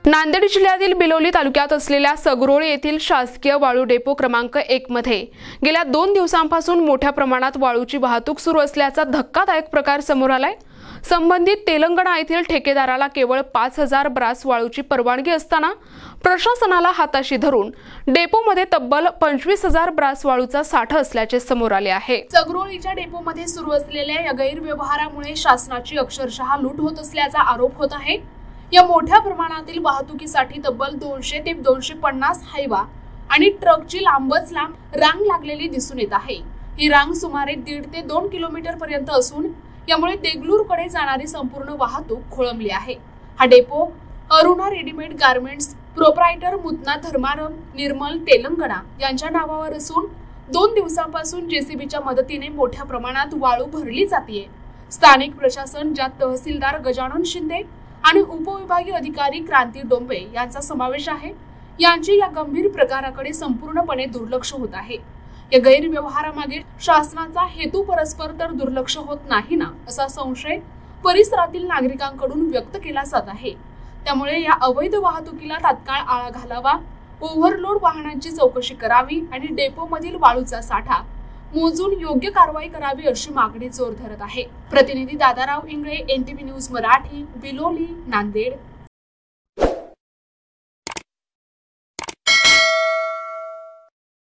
नांदेड जिल्ह्यातील बिलोली तालुक्यात असलेल्या सगरोळी येथील शासकीय वाळू डेपो क्रमांक 1 मध्ये गेल्या 2 दिवसांपासून मोठ्या प्रमाणात वाळूची वाहतूक सुरू असल्याचा धक्कादायक प्रकार समोर आलाय। संबंधित तेलंगणा येथील ठेकेदाराला केवळ 5000 ब्रास वाळूची परवानगी असताना प्रशासनाला हाताशी धरून डेपोमध्ये तब्बल 25000 ब्रास वाळूचा साठा असल्याचे समोर आले आहे। सगरोळीच्या डेपोमध्ये सुरू असलेल्या या गैरव्यवहारामुळे शासनाची अक्षरशः लूट होत असल्याचा आरोप होत आहे। या मोठ्या प्रमाणातील वाहतुकीसाठी तब्बल 200 ते 250 हायवा आणि ट्रकची लांबच लांब रांग लागलेली दिसून येत आहे। ही रांग सुमारे 1.5 ते 2 किलोमीटर पर्यंत असून यामुळे देगलूरकडे जाणारी संपूर्ण वाहतूक खोळंबली आहे। हा depot Aruna readymade garments proprietor Mutna Dharmaram Nirmal Telangana यांच्या नावावर असून 2 दिवसांपासून जेसीबीच्या मदतीने मोठ्या प्रमाणात वाळू भरली जाते। स्थानिक प्रशासन ज्यात तहसीलदार गजानन शिंदे आणि उपविभागीय अधिकारी क्रांती डोंबे यांचा समावेश आहे, यांची या गंभीर प्रकाराकडे संपूर्णपणे दुर्लक्ष होत आहे। या गैरव्यवहारामागे शासनाचा हेतू परस्पर तर दुर्लक्ष होत नाही ना, असा संशय परिसरातील नागरिकांकडून व्यक्त केला जात आहे। त्यामुळे या अवैध वाहतुकीला तात्काळ आळा घालावा, ओव्हरलोड वाहनांची चौकशी करावी आणि डेपोमधील वाळूचा साठा मोजून योग्य कारवाई करावी अशी मागणी जोर धरत आहे। प्रतिनिधी दादाराव इंगळे, NTV न्यूज मराठी, बिलोली, नांदेड।